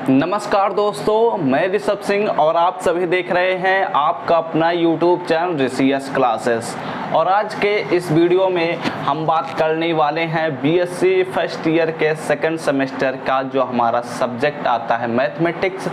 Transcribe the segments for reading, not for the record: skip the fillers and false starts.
नमस्कार दोस्तों, मैं ऋषभ सिंह और आप सभी देख रहे हैं आपका अपना YouTube चैनल ऋषियस क्लासेस। और आज के इस वीडियो में हम बात करने वाले हैं बीएससी फर्स्ट ईयर के सेकंड सेमेस्टर का जो हमारा सब्जेक्ट आता है मैथमेटिक्स,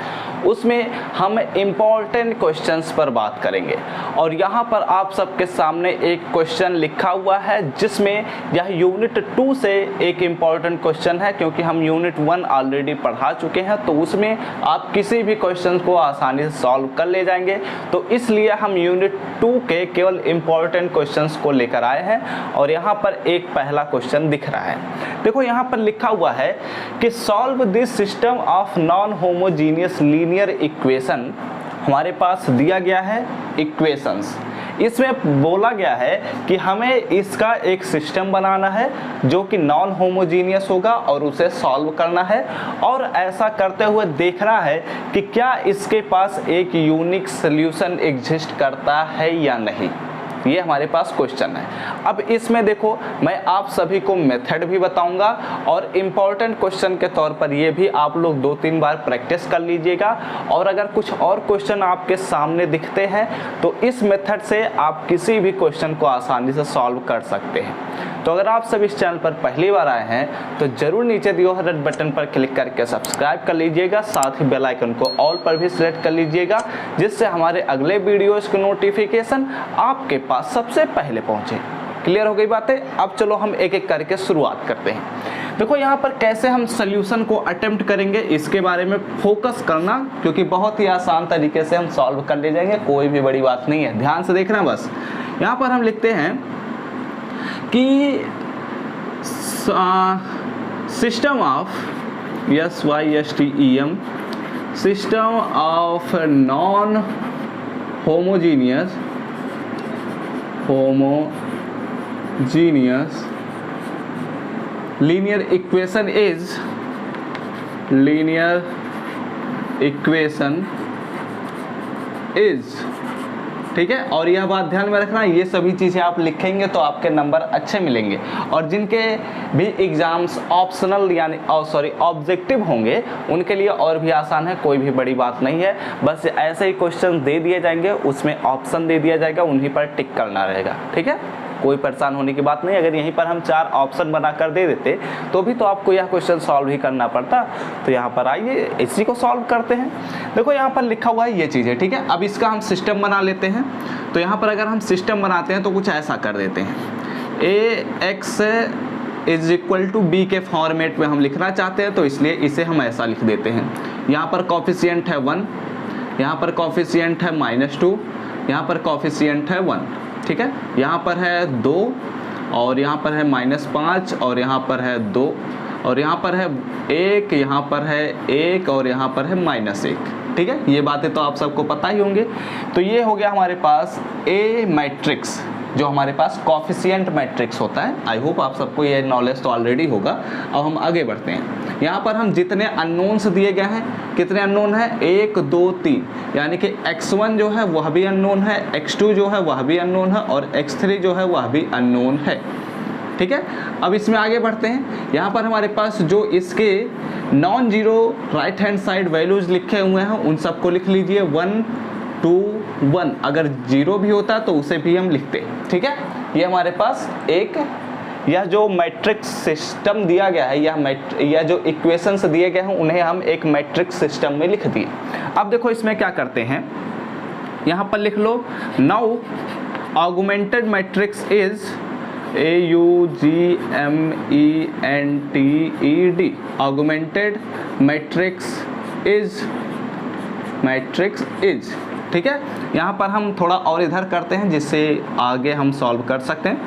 उसमें हम इम्पॉर्टेंट क्वेश्चंस पर बात करेंगे। और यहाँ पर आप सबके सामने एक क्वेश्चन लिखा हुआ है जिसमें यह यूनिट 2 से एक इम्पॉर्टेंट क्वेश्चन है, क्योंकि हम यूनिट 1 ऑलरेडी पढ़ा चुके हैं, तो उसमें आप किसी भी क्वेश्चन को आसानी से सॉल्व कर ले जाएंगे। तो इसलिए हम यूनिट 2 के केवल इम्पॉर्टेंट क्वेश्चंस को लेकर आए हैं। और यहाँ पर एक पहला क्वेश्चन दिख रहा है, देखो यहाँ पर लिखा हुआ है कि solve this system of non homogeneous linear equation. हमारे पास दिया गया है इक्वेशंस, इसमें बोला गया है कि हमें इसका एक सिस्टम बनाना है जो कि नॉन होमोजीनियस होगा और उसे सॉल्व करना है, और ऐसा करते हुए देखना है कि क्या इसके पास एक यूनिक सॉल्यूशन एग्जिस्ट करता है या नहीं। ये हमारे पास क्वेश्चन है। अब इसमें देखो, मैं आप सभी को मेथड भी बताऊंगा और इम्पॉर्टेंट क्वेश्चन के तौर पर ये भी आप लोग 2-3 बार प्रैक्टिस कर लीजिएगा। और अगर कुछ और क्वेश्चन आपके सामने दिखते हैं तो इस मेथड से आप किसी भी क्वेश्चन को आसानी से सॉल्व कर सकते हैं। तो अगर आप सब इस चैनल पर पहली बार आए हैं तो जरूर नीचे दिए हुए रेड बटन पर क्लिक करके सब्सक्राइब कर लीजिएगा, साथ ही बेल आइकन को ऑल पर भी सिलेक्ट कर लीजिएगा, जिससे हमारे अगले वीडियोस के नोटिफिकेशन आपके पास सबसे पहले पहुंचे। क्लियर हो गई बातें? अब चलो हम एक एक करके शुरुआत करते हैं। देखो यहाँ पर कैसे हम सोल्यूशन को अटेम्प्ट करेंगे इसके बारे में फोकस करना, क्योंकि बहुत ही आसान तरीके से हम सॉल्व कर ले जाएंगे, कोई भी बड़ी बात नहीं है, ध्यान से देखना बस। यहाँ पर हम लिखते हैं कि system of SYSTEM system of non homogeneous linear equation is ठीक है। और यह बात ध्यान में रखना, ये सभी चीज़ें आप लिखेंगे तो आपके नंबर अच्छे मिलेंगे। और जिनके भी एग्जाम्स ऑप्शनल यानी ऑब्जेक्टिव होंगे उनके लिए और भी आसान है, कोई भी बड़ी बात नहीं है। बस ऐसे ही क्वेश्चन दे दिए जाएंगे, उसमें ऑप्शन दे दिया जाएगा, उन्हीं पर टिक करना रहेगा, ठीक है। कोई परेशान होने की बात नहीं। अगर यहीं पर हम 4 ऑप्शन बनाकर दे देते तो भी तो आपको यह क्वेश्चन सॉल्व ही करना पड़ता। तो यहाँ पर आइए इसी को सॉल्व करते हैं। देखो यहाँ पर लिखा हुआ है ये चीज़ है, ठीक है। अब इसका हम सिस्टम बना लेते हैं। तो यहाँ पर अगर हम सिस्टम बनाते हैं तो कुछ ऐसा कर देते हैं, AX = B के फॉर्मेट में हम लिखना चाहते हैं, तो इसलिए इसे हम ऐसा लिख देते हैं। यहाँ पर कॉफिशिएंट है 1, यहाँ पर कॉफिशिएंट है -2, यहाँ पर कॉफिशिएंट है 1, ठीक है। यहाँ पर है 2 और यहाँ पर है -5 और यहाँ पर है 2 और यहाँ पर है 1, यहाँ पर है 1 और यहाँ पर है -1, ठीक है। ये बातें तो आप सबको पता ही होंगे। तो ये हो गया हमारे पास A मैट्रिक्स, जो हमारे पास कॉफिशिएंट मैट्रिक्स होता है। आई होप आप सबको ये नॉलेज तो ऑलरेडी होगा। अब हम आगे बढ़ते हैं। यहाँ पर हम जितने अननोन्स दिए गए हैं, कितने अननोन है, 1 2 3, यानी कि x1 जो है वह भी अननोन है, x2 जो है वह भी अननोन है और x3 जो है वह भी अननोन है, ठीक है। अब इसमें आगे बढ़ते हैं। यहाँ पर हमारे पास जो इसके non zero right hand side values लिखे हुए हैं उन सबको लिख लीजिए 1 2 1। अगर 0 भी होता तो उसे भी हम लिखते, ठीक है। ये हमारे पास एक यह जो मैट्रिक्स सिस्टम दिया गया है, यह जो इक्वेशंस दिए गए हैं उन्हें हम एक मैट्रिक्स सिस्टम में लिख दिए। अब देखो इसमें क्या करते हैं, यहाँ पर लिख लो, now augmented matrix is AUGMENTED। Augmented matrix is ठीक है। यहाँ पर हम थोड़ा और इधर करते हैं जिससे आगे हम सॉल्व कर सकते हैं।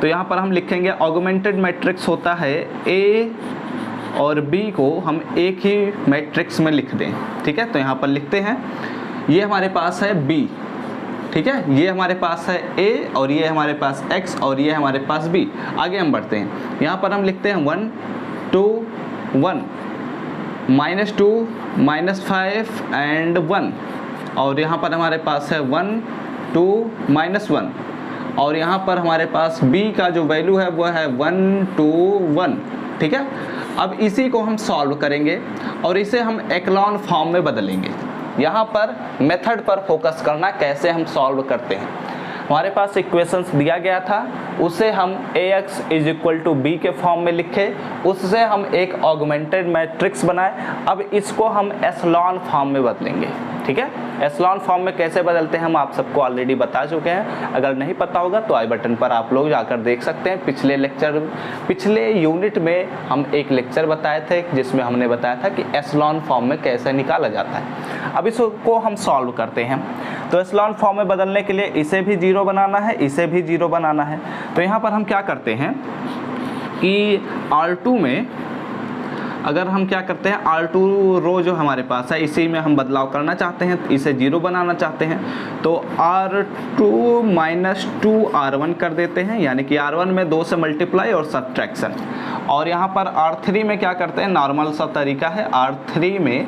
तो यहाँ पर हम लिखेंगे ऑगमेंटेड मैट्रिक्स होता है A और B को हम एक ही मैट्रिक्स में लिख दें, ठीक है। तो यहाँ पर लिखते हैं, ये हमारे पास है B, ठीक है, ये हमारे पास है A और ये हमारे पास X और ये हमारे पास B। आगे हम बढ़ते हैं, यहाँ पर हम लिखते हैं 1 2 1 -2 -5 एंड 1, और यहाँ पर हमारे पास है 1 2 -1, और यहाँ पर हमारे पास B का जो वैल्यू है वो है 1 2 1, ठीक है। अब इसी को हम सॉल्व करेंगे और इसे हम एक्लॉन फॉर्म में बदलेंगे। यहाँ पर मेथड पर फोकस करना, कैसे हम सॉल्व करते हैं। हमारे पास इक्वेशंस दिया गया था, उसे हम ax = b के फॉर्म में लिखे, उससे हम एक ऑगमेंटेड मैट्रिक्स बनाए। अब इसको हम एशलॉन फॉर्म में बदलेंगे। ठीक है, एशलॉन फॉर्म में कैसे बदलते हैं हम आप सबको ऑलरेडी बता चुके हैं। अगर नहीं पता होगा तो आई बटन पर आप लोग जाकर देख सकते हैं। पिछले यूनिट में हम एक लेक्चर बताए थे जिसमें हमने बताया था कि एशलॉन फॉर्म में कैसे निकाला जाता है। अब इसको हम सॉल्व करते हैं। तो एशलॉन फॉर्म में बदलने के लिए इसे भी 0 बनाना है, इसे भी 0 बनाना है। तो यहाँ पर हम क्या करते हैं कि R2 में अगर हम क्या करते हैं, R2 रो जो हमारे पास है इसी में हम बदलाव करना चाहते हैं, इसे 0 बनाना चाहते हैं। तो R2 - 2R1 कर देते हैं, यानी कि R1 में 2 से मल्टीप्लाई और सब्ट्रैक्शन। और यहाँ पर R3 में क्या करते हैं, नॉर्मल सा तरीका है, R3 में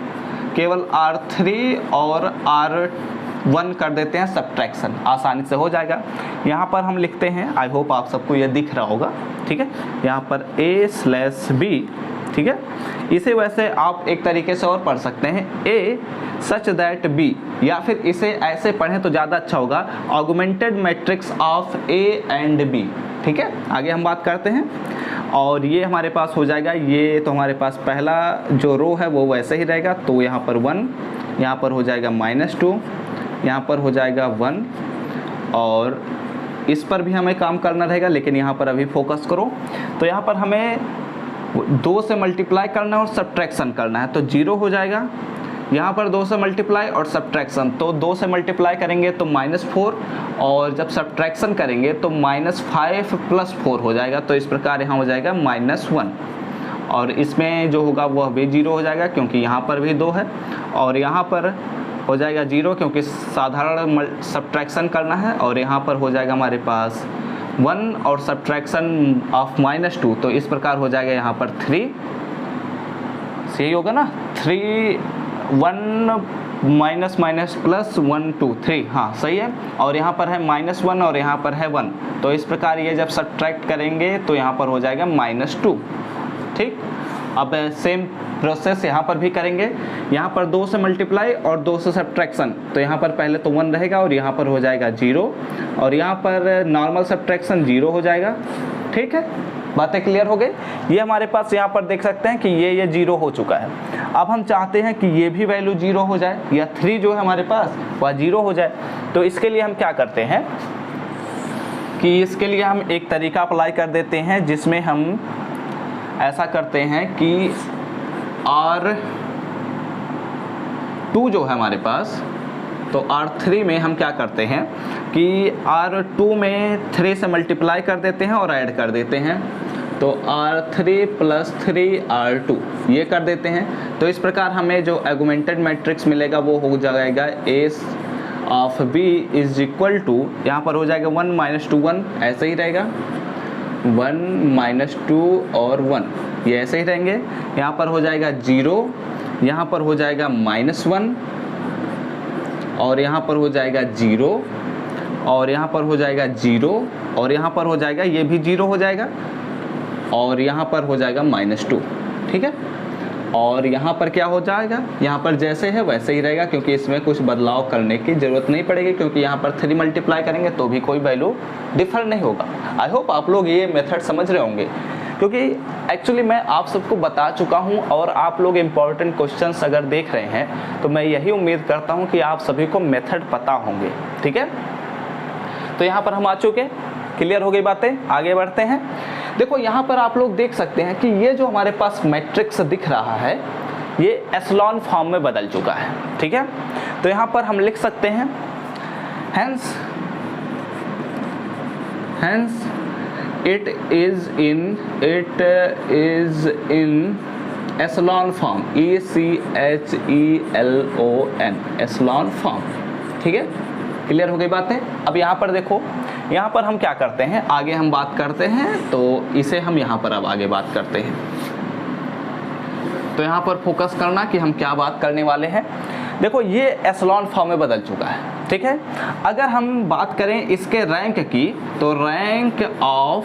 केवल R3 और R1 कर देते हैं सब्ट्रैक्शन, आसानी से हो जाएगा। यहाँ पर हम लिखते हैं, आई होप आप सबको ये दिख रहा होगा। ठीक है, यहाँ पर A/B, ठीक है। इसे वैसे आप एक तरीके से और पढ़ सकते हैं, A सच दैट B, या फिर इसे ऐसे पढ़ें तो ज़्यादा अच्छा होगा, augmented matrix of A and B। ठीक है, आगे हम बात करते हैं। और ये हमारे पास हो जाएगा, ये तो हमारे पास पहला जो रो है वो वैसे ही रहेगा। तो यहाँ पर 1, यहाँ पर हो जाएगा -2, यहाँ पर हो जाएगा 1, और इस पर भी हमें काम करना रहेगा, लेकिन यहाँ पर अभी फोकस करो। तो यहाँ पर हमें 2 से मल्टीप्लाई करना है और सब्ट्रैक्शन करना है, तो 0 हो जाएगा। यहाँ पर 2 से मल्टीप्लाई और सब्ट्रैक्शन, तो 2 से मल्टीप्लाई करेंगे तो -4, और जब सब्ट्रैक्शन करेंगे तो -5 + 4 हो जाएगा। तो इस प्रकार यहाँ हो जाएगा -1, और इसमें जो होगा वह भी 0 हो जाएगा क्योंकि यहाँ पर भी 2 है, और यहाँ पर हो जाएगा 0 क्योंकि साधारण सब्ट्रैक्शन करना है। और यहाँ पर हो जाएगा हमारे पास 1 और सब्ट्रैक्शन ऑफ -2, तो इस प्रकार हो जाएगा यहाँ पर 3, सही होगा ना, 3 1 -+ 1 2 3, हाँ सही है। और यहाँ पर है -1 और यहाँ पर है 1, तो इस प्रकार ये जब सब्ट्रैक्ट करेंगे तो यहाँ पर हो जाएगा -2। ठीक, अब सेम प्रोसेस यहाँ पर भी करेंगे। यहाँ पर 2 से मल्टीप्लाई और 2 से सब्ट्रैक्शन, तो यहाँ पर पहले तो 1 रहेगा और यहाँ पर हो जाएगा 0, और यहाँ पर नॉर्मल सब्ट्रैक्शन 0 हो जाएगा। ठीक है, बातें क्लियर हो गई। ये हमारे पास यहाँ पर देख सकते हैं कि ये 0 हो चुका है। अब हम चाहते हैं कि ये भी वैल्यू 0 हो जाए, या 3 जो है हमारे पास वह 0 हो जाए। तो इसके लिए हम क्या करते हैं कि इसके लिए हम एक तरीका अप्लाई कर देते हैं, जिसमें हम ऐसा करते हैं कि R2 जो है हमारे पास, तो R3 में हम क्या करते हैं कि R2 में 3 से मल्टीप्लाई कर देते हैं और ऐड कर देते हैं। तो R3 + 3R2 ये कर देते हैं। तो इस प्रकार हमें जो ऑगमेंटेड मैट्रिक्स मिलेगा वो हो जाएगा A/B = यहाँ पर हो जाएगा 1 - 2 1, ऐसे ही रहेगा, 1 - 2 और 1 ये ऐसे ही रहेंगे। यहाँ पर हो जाएगा 0, यहाँ पर हो जाएगा -1, और यहाँ पर हो जाएगा 0, और यहाँ पर हो जाएगा 0, और यहाँ पर हो जाएगा, ये भी 0 हो जाएगा, और यहाँ पर हो जाएगा -2। ठीक है, और यहाँ पर क्या हो जाएगा, यहाँ पर जैसे है वैसे ही रहेगा, क्योंकि इसमें कुछ बदलाव करने की ज़रूरत नहीं पड़ेगी, क्योंकि यहाँ पर 3 मल्टीप्लाई करेंगे तो भी कोई वैल्यू डिफर नहीं होगा। आई होप आप लोग ये मेथड समझ रहे होंगे, क्योंकि एक्चुअली मैं आप सबको बता चुका हूँ, और आप लोग इम्पॉर्टेंट क्वेश्चंस अगर देख रहे हैं तो मैं यही उम्मीद करता हूँ कि आप सभी को मेथड पता होंगे। ठीक है, तो यहाँ पर हम आ चुके, क्लियर हो गई बातें, आगे बढ़ते हैं। देखो यहाँ पर आप लोग देख सकते हैं कि ये जो हमारे पास मैट्रिक्स दिख रहा है ये एशलॉन फॉर्म में बदल चुका है। ठीक है, तो यहाँ पर हम लिख सकते हैं hence it is in echelon form, ECHELON, echelon form. ठीक है, क्लियर हो गई बातें। अब यहाँ पर देखो, यहाँ पर हम क्या करते हैं, आगे हम बात करते हैं, तो इसे हम यहाँ पर अब आगे बात करते हैं। तो यहाँ पर फोकस करना कि हम क्या बात करने वाले हैं। देखो ये एशलॉन फॉर्म में बदल चुका है। ठीक है, अगर हम बात करें इसके रैंक की, तो rank of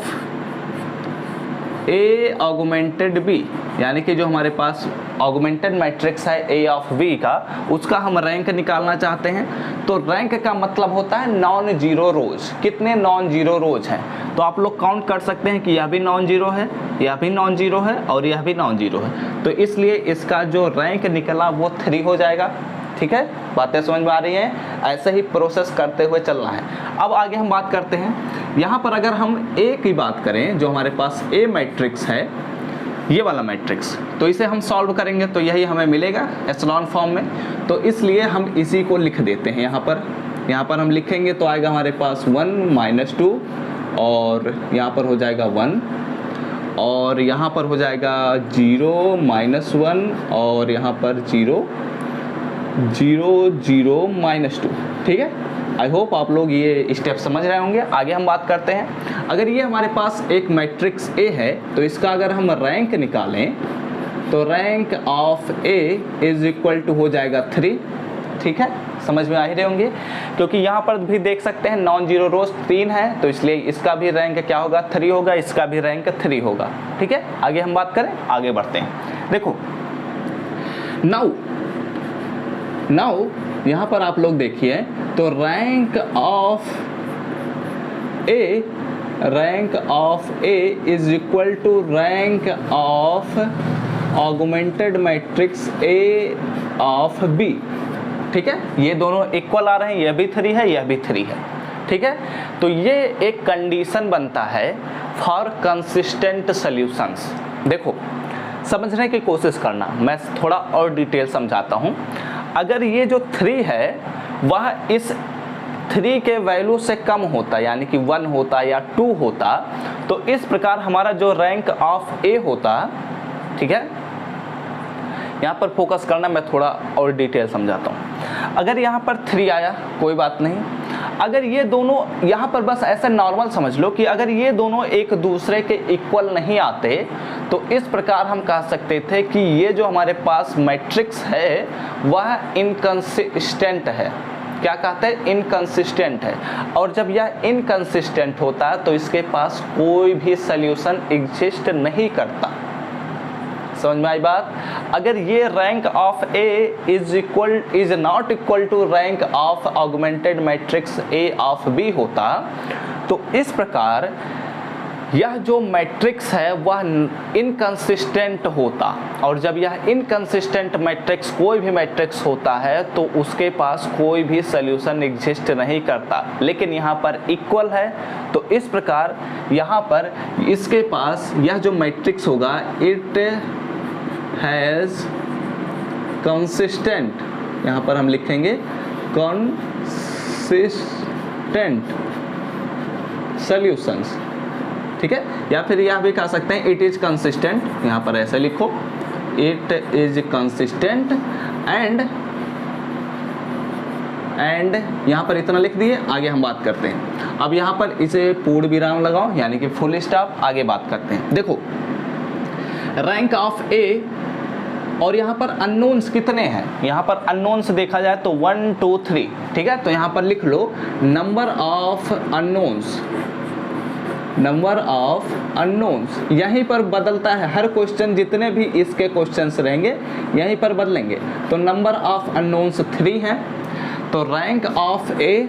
A augmented B, यानी कि जो हमारे पास ऑगमेंटेड मैट्रिक्स है ए ऑफ बी का, उसका हम रैंक निकालना चाहते हैं। तो रैंक का मतलब होता है नॉन जीरो रोज, कितने नॉन जीरो रोज हैं। तो आप लोग काउंट कर सकते हैं कि यह भी नॉन जीरो है, यह भी नॉन जीरो है और यह भी नॉन जीरो है। तो इसलिए इसका जो रैंक निकला वो 3 हो जाएगा। ठीक है, बातें समझ में आ रही हैं। ऐसे ही प्रोसेस करते हुए चलना है। अब आगे हम बात करते हैं, यहाँ पर अगर हम ए की बात करें, जो हमारे पास ए मैट्रिक्स है, ये वाला मैट्रिक्स, तो इसे हम सॉल्व करेंगे तो यही हमें मिलेगा एचेलॉन फॉर्म में। तो इसलिए हम इसी को लिख देते हैं यहाँ पर हम लिखेंगे तो आएगा हमारे पास 1 - 2 और यहाँ पर हो जाएगा 1 और यहाँ पर हो जाएगा 0 - 1 और यहाँ पर 0 0 0 - 2। ठीक है, आई होप आप लोग ये स्टेप समझ रहे होंगे। आगे हम बात करते हैं, अगर ये हमारे पास एक मैट्रिक्स ए है तो इसका अगर हम रैंक निकालें तो rank of A is equal to हो जाएगा 3। ठीक है, समझ में आ ही रहे होंगे, क्योंकि यहाँ पर भी देख सकते हैं नॉन जीरो रोज 3 है, तो इसलिए इसका भी रैंक क्या होगा 3 होगा, इसका भी रैंक 3 होगा। ठीक है, आगे हम बात करें, आगे बढ़ते हैं। देखो नाउ यहाँ पर आप लोग देखिए तो rank of A is equal to rank of augmented matrix A of B. ठीक है, ये दोनों इक्वल आ रहे हैं, यह भी 3 है, यह भी 3 है। ठीक है, तो ये एक कंडीशन बनता है फॉर कंसिस्टेंट सॉल्यूशंस। देखो समझने की कोशिश करना, मैं थोड़ा और डिटेल समझाता हूँ। अगर ये जो 3 है वह इस 3 के वैल्यू से कम होता, यानी कि 1 होता या 2 होता, तो इस प्रकार हमारा जो रैंक ऑफ ए होता, ठीक है, यहाँ पर फोकस करना, मैं थोड़ा और डिटेल समझाता हूँ। अगर यहाँ पर 3 आया कोई बात नहीं, अगर ये दोनों यहाँ पर बस ऐसे नॉर्मल समझ लो कि अगर ये दोनों एक दूसरे के इक्वल नहीं आते तो इस प्रकार हम कह सकते थे कि ये जो हमारे पास मैट्रिक्स है वह इनकंसिस्टेंट है। क्या कहते हैं? इनकंसिस्टेंट है। और जब यह इनकंसिस्टेंट होता है तो इसके पास कोई भी सल्यूशन एग्जिस्ट नहीं करता। समझ में आई बात? अगर ये rank of A is not equal to rank of augmented matrix A of B होता तो इस प्रकार यह जो मैट्रिक्स है वह इनकंसिस्टेंट होता। और जब यह इनकंसिस्टेंट मैट्रिक्स कोई भी मैट्रिक्स होता है तो उसके पास कोई भी सल्यूशन एग्जिस्ट नहीं करता। लेकिन यहाँ पर इक्वल है तो इस प्रकार यहाँ पर इसके पास यह जो मैट्रिक्स होगा इट हैज़ कंसिस्टेंट, यहाँ पर हम लिखेंगे कंसिस्टेंट सॉल्यूशंस। ठीक है, या फिर यह भी कह सकते हैं इट इज कंसिस्टेंट, यहाँ पर ऐसे लिखो इट इज कंसिस्टेंट एंड यहाँ पर इतना लिख दिए। आगे हम बात करते हैं। अब यहाँ पर इसे पूर्ण विराम लगाओ यानी कि फुल स्टॉप। आगे बात करते हैं। देखो रैंक ऑफ ए और यहाँ पर अननोन्स कितने हैं? यहाँ पर अननोन्स देखा जाए तो 1 2 3। ठीक है, तो यहाँ पर लिख लो नंबर ऑफ अननोन्स यहीं पर बदलता है। हर क्वेश्चन जितने भी इसके क्वेश्चंस रहेंगे यहीं पर बदलेंगे। तो नंबर ऑफ अननोन्स 3 है। तो rank of A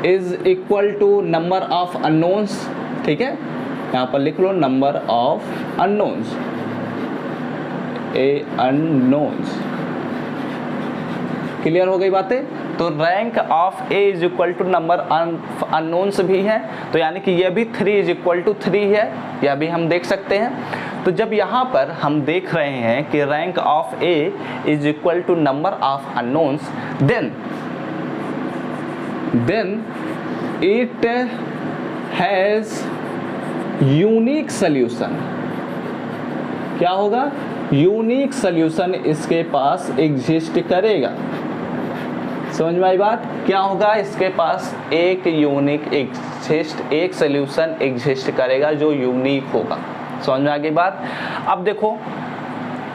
is equal to number of unknowns. ठीक है, यहाँ पर लिख लो number of unknowns, A unknowns. Clear हो गई बातें? तो rank of A is equal to number unknowns भी है, तो यानी कि यह भी 3 इज इक्वल टू 3 है, यह भी हम देख सकते हैं। तो जब यहाँ पर हम देख रहे हैं कि rank of A is equal to number of unknowns, then it has unique solution. क्या होगा? यूनिक सॉल्यूशन इसके पास एग्जिस्ट करेगा। समझ में आई बात? क्या होगा? इसके पास एक यूनिक एक सॉल्यूशन एग्जिस्ट करेगा जो यूनिक होगा। समझ में आ गई बात? अब देखो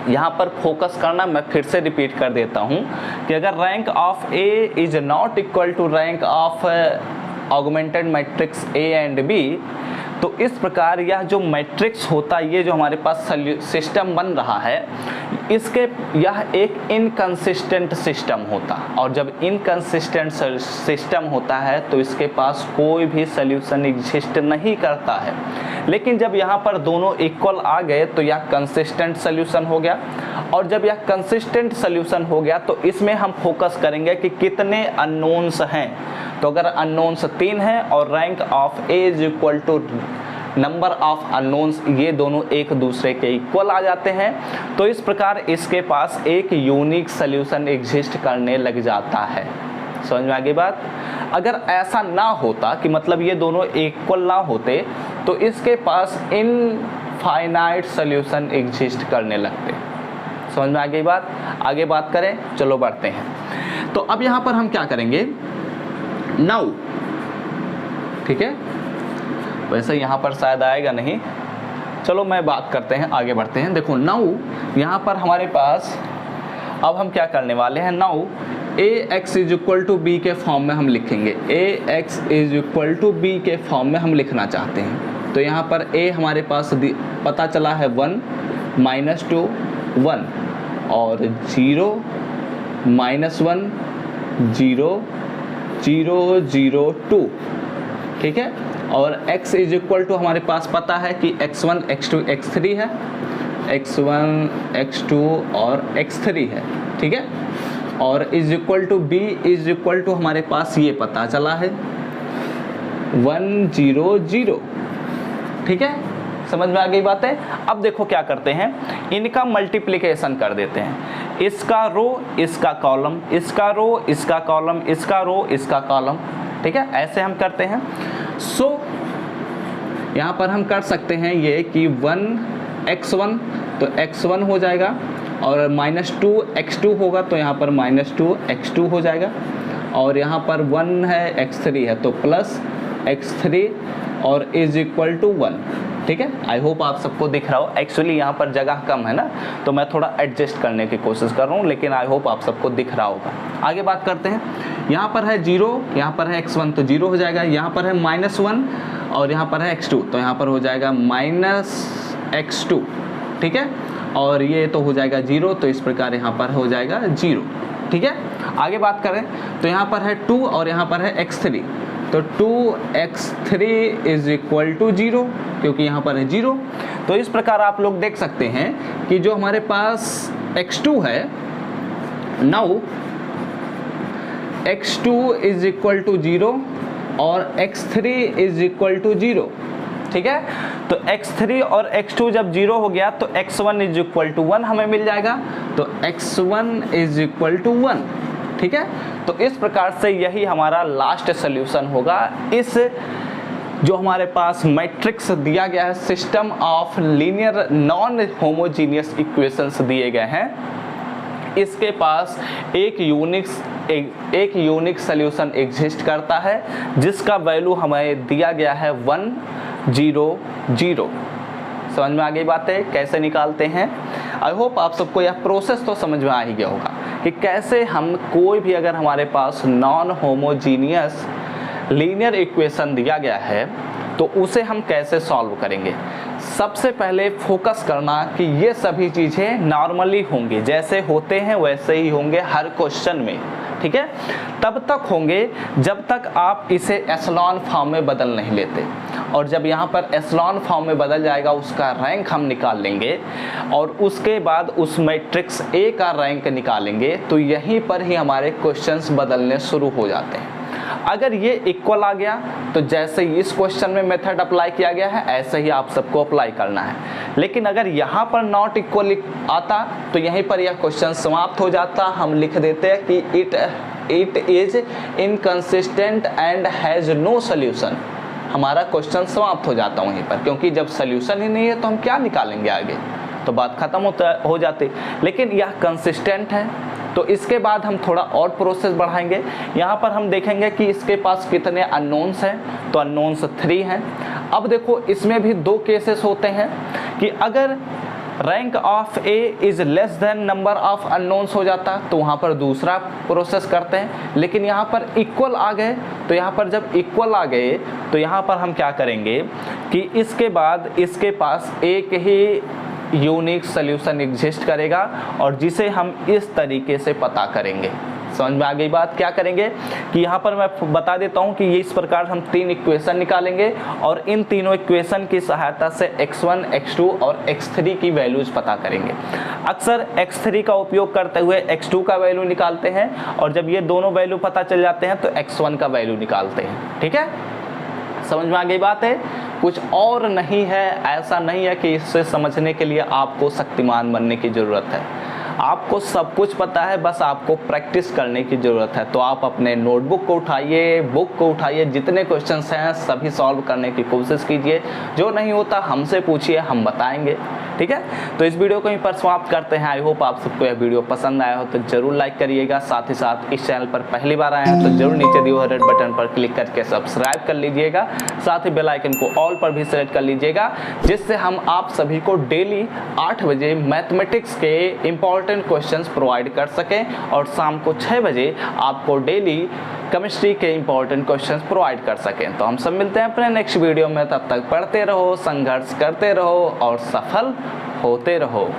यहाँ पर फोकस करना, मैं फिर से रिपीट कर देता हूँ कि अगर rank of A is not equal to rank of augmented matrix A and B, तो इस प्रकार यह जो मैट्रिक्स होता है, ये जो हमारे पास सिस्टम बन रहा है, इसके यह एक इनकंसिस्टेंट सिस्टम होता, और जब इनकंसिस्टेंट सिस्टम होता है तो इसके पास कोई भी सल्यूशन एग्जिस्ट नहीं करता है। लेकिन जब यहाँ पर दोनों इक्वल आ गए तो यह कंसिस्टेंट सल्यूशन हो गया, और जब यह कंसिस्टेंट सल्यूशन हो गया तो इसमें हम फोकस करेंगे कि कितने अननोन्स हैं। तो अगर अननोन्स 3 हैं और rank of A is equal to number of unknowns, ये दोनों एक दूसरे के इक्वल आ जाते हैं, तो इस प्रकार इसके पास एक यूनिक सल्यूशन एग्जिस्ट करने लग जाता है। समझ में आ गई बात? अगर ऐसा ना होता कि मतलब ये दोनों इक्वल ना होते तो इसके पास इनफाइनाइट सल्यूशन एग्जिस्ट करने लगते। समझ में आ गई बात? आगे बात करें, चलो बढ़ते हैं। तो अब यहाँ पर हम क्या करेंगे, नाउ, ठीक है, वैसे यहाँ पर शायद आएगा नहीं, चलो मैं बात करते हैं, आगे बढ़ते हैं। देखो नाउ यहाँ पर हमारे पास अब हम क्या करने वाले हैं, now A X is equal to B के फॉर्म में हम लिखेंगे, A X is equal to B के फॉर्म में हम लिखना चाहते हैं। तो यहाँ पर ए हमारे पास पता चला है 1 -2 1 और 0 -1 0 0 0 2, ठीक है। और x इज इक्वल टू हमारे पास पता है कि x1 x2 x3 है, x1 x2 और x3 है, ठीक है। और is equal to b is equal to हमारे पास ये पता चला है 1 0 0, ठीक है। समझ में आ गई बात है? अब देखो क्या करते हैं, इनका मल्टीप्लिकेशन कर देते हैं, इसका रो इसका कॉलम, इसका रो इसका कॉलम, इसका रो इसका कॉलम, ठीक है। ऐसे हम करते हैं। सो यहाँ पर हम कर सकते हैं ये कि 1 x1 तो x1 हो जाएगा, और -2 x2 होगा तो यहाँ पर -2 x2 हो जाएगा, और यहाँ पर 1 है x3 है तो प्लस x3 और इज इक्वल टू 1, ठीक है। आई होप आप सबको दिख रहा हो। एक्चुअली यहाँ पर जगह कम है ना, तो मैं थोड़ा एडजस्ट करने की कोशिश कर रहा हूँ, लेकिन आई होप आप सबको दिख रहा होगा। आगे बात करते हैं। यहाँ पर है 0, यहाँ पर है x1 तो 0 हो जाएगा, यहाँ पर है -1 और यहाँ पर है x2 तो यहाँ पर हो जाएगा -x2, ठीक है। और ये तो हो जाएगा 0, तो इस प्रकार यहाँ पर हो जाएगा 0, ठीक है। आगे बात करें तो यहाँ पर है 2 और यहाँ पर है x3, तो 2x3 इज इक्वल टू 0, क्योंकि यहाँ पर है 0। तो इस प्रकार आप लोग देख सकते हैं कि जो हमारे पास x2 है, now x2 is equal to 0 और x3 इज इक्वल टू 0, ठीक है। तो x3 और x2 जब 0 हो गया तो x1 इज इक्वल टू 1 हमें मिल जाएगा, तो x1 इज इक्वल टू 1, ठीक है। तो इस प्रकार से यही हमारा लास्ट सल्यूशन होगा। इस जो हमारे पास मैट्रिक्स दिया गया है, system of linear non homogeneous equations दिए गए हैं, इसके पास एक यूनिक सल्यूशन एग्जिस्ट करता है, जिसका वैल्यू हमें दिया गया है 1 0 0। समझ में आ गई बातें कैसे निकालते हैं? आई होप आप सबको यह प्रोसेस तो समझ में आ ही गया होगा कि कैसे हम कोई भी अगर हमारे पास नॉन होमोजीनियस लीनियर इक्वेशन दिया गया है तो उसे हम कैसे सॉल्व करेंगे। सबसे पहले फोकस करना कि ये सभी चीज़ें नॉर्मली होंगी, जैसे होते हैं वैसे ही होंगे हर क्वेश्चन में, ठीक है। तब तक होंगे जब तक आप इसे एसलॉन फॉर्म में बदल नहीं लेते, और जब यहाँ पर एसलॉन फॉर्म में बदल जाएगा उसका रैंक हम निकाल लेंगे, और उसके बाद उस मैट्रिक्स ए का रैंक निकालेंगे, तो यहीं पर ही हमारे क्वेश्चंस बदलने शुरू हो जाते हैं। अगर ये इक्वल आ गया तो जैसे इस क्वेश्चन में मेथड अप्लाई किया गया है ऐसे ही आप सबको अप्लाई करना है। लेकिन अगर यहाँ पर नॉट इक्वल आता तो यहीं पर यह क्वेश्चन समाप्त हो जाता। हम लिख देते हैं कि it is inconsistent and has no solution. हमारा क्वेश्चन समाप्त हो जाता वहीं पर, क्योंकि जब सॉल्यूशन ही नहीं है तो हम क्या निकालेंगे आगे, तो बात खत्म हो जाती। लेकिन यह कंसिस्टेंट है, तो इसके बाद हम थोड़ा और प्रोसेस बढ़ाएंगे। यहाँ पर हम देखेंगे कि इसके पास कितने अननोन्स हैं, तो अननोन्स 3 हैं। अब देखो इसमें भी 2 केसेस होते हैं कि अगर rank of A is less than number of unknowns हो जाता, तो वहाँ पर दूसरा प्रोसेस करते हैं। लेकिन यहाँ पर इक्वल आ गए, तो यहाँ पर जब इक्वल आ गए तो यहाँ पर हम क्या करेंगे कि इसके बाद इसके पास एक ही यूनिक सॉल्यूशन एग्जिस्ट करेगा और जिसे हम इस तरीके से पता करेंगे। समझ में आ गई बात? क्या करेंगे कि यहाँ पर मैं बता देता हूँ कि ये इस प्रकार हम 3 इक्वेशन निकालेंगे और इन तीनों इक्वेशन की सहायता से x1, x2 और x3 की वैल्यूज पता करेंगे। अक्सर x3 का उपयोग करते हुए x2 का वैल्यू निकालते हैं और जब ये दोनों वैल्यू पता चल जाते हैं तो x1 का वैल्यू निकालते हैं। ठीक है, समझ में आ गई बात है? कुछ और नहीं है, ऐसा नहीं है कि इससे समझने के लिए आपको शक्तिमान बनने की ज़रूरत है। आपको सब कुछ पता है, बस आपको प्रैक्टिस करने की ज़रूरत है। तो आप अपने नोटबुक को उठाइए, बुक को उठाइए, जितने क्वेश्चंस हैं सभी सॉल्व करने की कोशिश कीजिए। जो नहीं होता हमसे पूछिए, हम बताएंगे। ठीक है, तो इस वीडियो को यहीं पर समाप्त करते हैं। आई होप आप सबको यह वीडियो पसंद आया हो तो जरूर लाइक करिएगा। साथ ही साथ इस चैनल पर पहली बार आए हैं तो जरूर नीचे दिए हुए रेड बटन पर क्लिक करके सब्सक्राइब कर लीजिएगा। साथ ही बेल आइकन को ऑल पर भी सेलेक्ट कर लीजिएगा, जिससे हम आप सभी को डेली 8 बजे मैथमेटिक्स के इंपॉर्टेंट क्वेश्चंस प्रोवाइड कर सकें और शाम को 6 बजे आपको डेली केमिस्ट्री के इंपॉर्टेंट क्वेश्चंस प्रोवाइड कर सकें। तो हम सब मिलते हैं अपने नेक्स्ट वीडियो में। तब तक पढ़ते रहो, संघर्ष करते रहो और सफल होते रहो।